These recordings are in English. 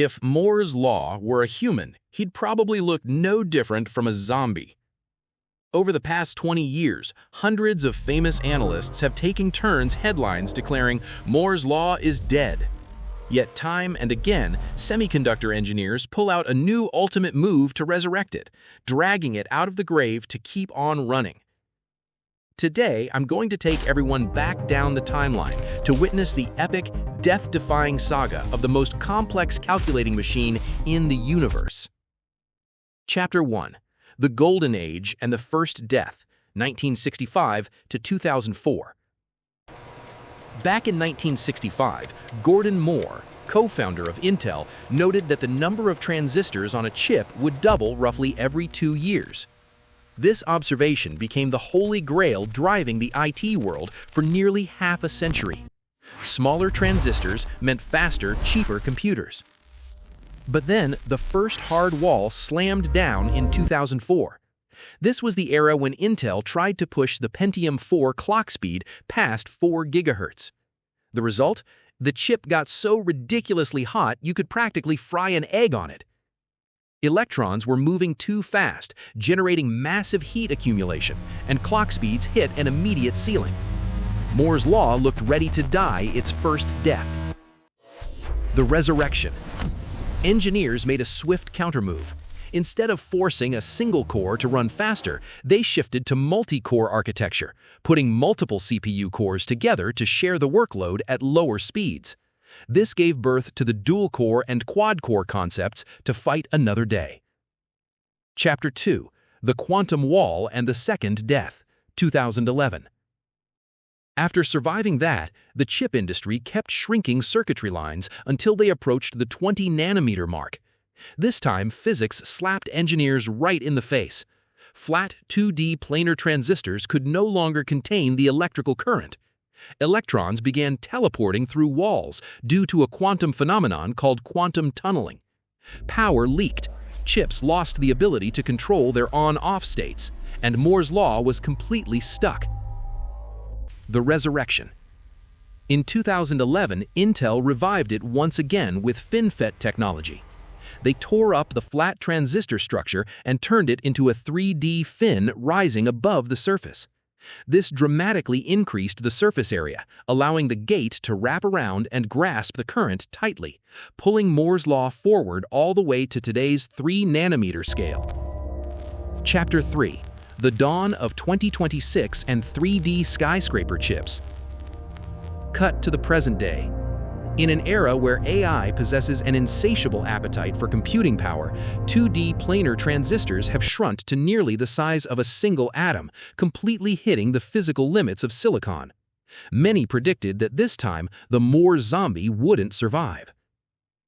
If Moore's law were a human, he'd probably look no different from a zombie. Over the past 20 years, hundreds of famous analysts have taken turns headlines declaring Moore's law is dead. Yet time and again, semiconductor engineers pull out a new ultimate move to resurrect it, dragging it out of the grave to keep on running. Today, I'm going to take everyone back down the timeline to witness the epic, death-defying saga of the most complex calculating machine in the universe. Chapter 1. The Golden Age and the First Death, 1965 to 2004. Back in 1965, Gordon Moore, co-founder of Intel, noted that the number of transistors on a chip would double roughly every 2 years. This observation became the holy grail driving the IT world for nearly half a century. Smaller transistors meant faster, cheaper computers. But then, the first hard wall slammed down in 2004. This was the era when Intel tried to push the Pentium 4 clock speed past 4 GHz. The result? The chip got so ridiculously hot you could practically fry an egg on it. Electrons were moving too fast, generating massive heat accumulation, and clock speeds hit an immediate ceiling. Moore's law looked ready to die its first death. The resurrection. Engineers made a swift countermove. Instead of forcing a single core to run faster, they shifted to multi-core architecture, putting multiple CPU cores together to share the workload at lower speeds. This gave birth to the dual-core and quad-core concepts to fight another day. Chapter 2. The Quantum Wall and the Second Death, 2011. After surviving that, the chip industry kept shrinking circuitry lines until they approached the 20-nanometer mark. This time, physics slapped engineers right in the face. Flat 2D planar transistors could no longer contain the electrical current. Electrons began teleporting through walls due to a quantum phenomenon called quantum tunneling. Power leaked, chips lost the ability to control their on-off states, and Moore's law was completely stuck. The resurrection. In 2011, Intel revived it once again with FinFET technology. They tore up the flat transistor structure and turned it into a 3D fin rising above the surface. This dramatically increased the surface area, allowing the gate to wrap around and grasp the current tightly, pulling Moore's law forward all the way to today's 3-nanometer scale. Chapter 3. The Dawn of 2026 and 3D Skyscraper Chips. Cut to the present day. In an era where AI possesses an insatiable appetite for computing power, 2D planar transistors have shrunk to nearly the size of a single atom, completely hitting the physical limits of silicon. Many predicted that this time, the Moore zombie wouldn't survive.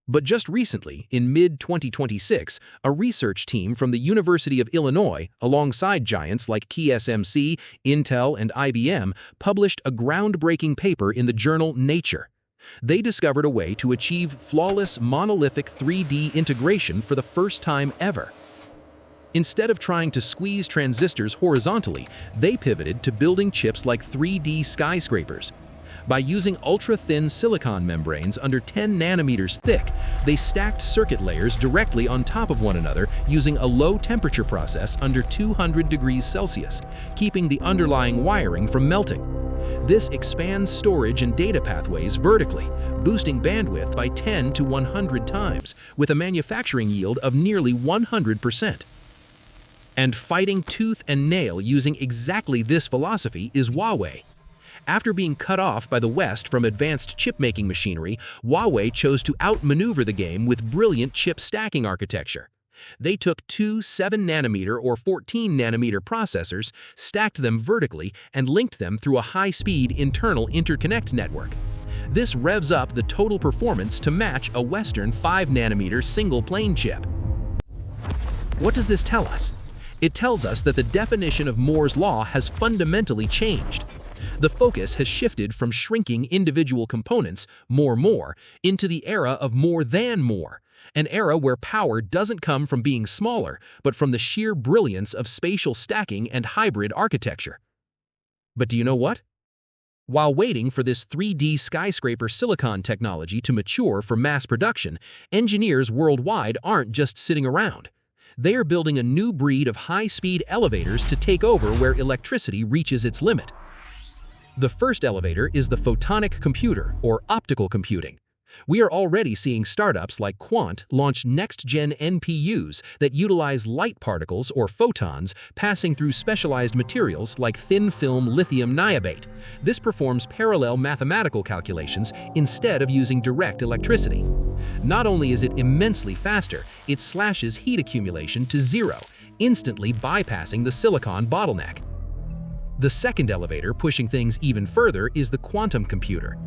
But just recently, in mid-2026, a research team from the University of Illinois, alongside giants like TSMC, Intel, and IBM, published a groundbreaking paper in the journal Nature. They discovered a way to achieve flawless monolithic 3D integration for the first time ever. Instead of trying to squeeze transistors horizontally, they pivoted to building chips like 3D skyscrapers. By using ultra-thin silicon membranes under 10 nanometers thick, they stacked circuit layers directly on top of one another using a low-temperature process under 200 degrees Celsius, keeping the underlying wiring from melting. This expands storage and data pathways vertically, boosting bandwidth by 10 to 100 times, with a manufacturing yield of nearly 100%. And fighting tooth and nail using exactly this philosophy is Huawei. After being cut off by the West from advanced chip-making machinery, Huawei chose to outmaneuver the game with brilliant chip stacking architecture. They took two 7-nanometer or 14-nanometer processors, stacked them vertically, and linked them through a high-speed internal interconnect network. This revs up the total performance to match a Western 5-nanometer single-plane chip. What does this tell us? It tells us that the definition of Moore's law has fundamentally changed. The focus has shifted from shrinking individual components, more, into the era of more than more, an era where power doesn't come from being smaller, but from the sheer brilliance of spatial stacking and hybrid architecture. But do you know what? While waiting for this 3D skyscraper silicon technology to mature for mass production, engineers worldwide aren't just sitting around. They are building a new breed of high-speed elevators to take over where electricity reaches its limit. The first elevator is the photonic computer, or optical computing. We are already seeing startups like Quant launch next-gen NPUs that utilize light particles, or photons, passing through specialized materials like thin-film lithium niobate. This performs parallel mathematical calculations instead of using direct electricity. Not only is it immensely faster, it slashes heat accumulation to zero, instantly bypassing the silicon bottleneck. The second elevator pushing things even further is the quantum computer.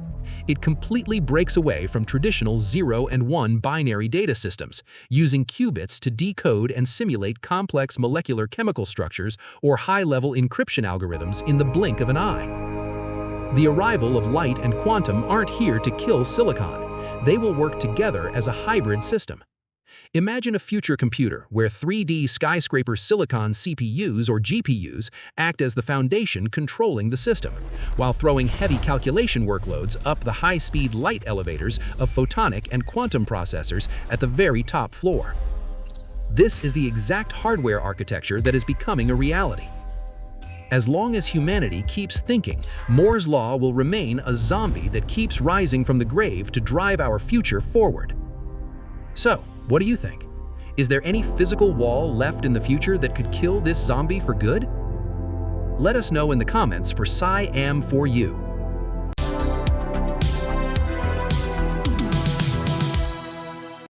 It completely breaks away from traditional 0 and 1 binary data systems, using qubits to decode and simulate complex molecular chemical structures or high-level encryption algorithms in the blink of an eye. The arrival of light and quantum aren't here to kill silicon. They will work together as a hybrid system. Imagine a future computer where 3D skyscraper silicon CPUs or GPUs act as the foundation controlling the system, while throwing heavy calculation workloads up the high-speed light elevators of photonic and quantum processors at the very top floor. This is the exact hardware architecture that is becoming a reality. As long as humanity keeps thinking, Moore's Law will remain a zombie that keeps rising from the grave to drive our future forward. So, what do you think? Is there any physical wall left in the future that could kill this zombie for good? Let us know in the comments for Sci Am for You.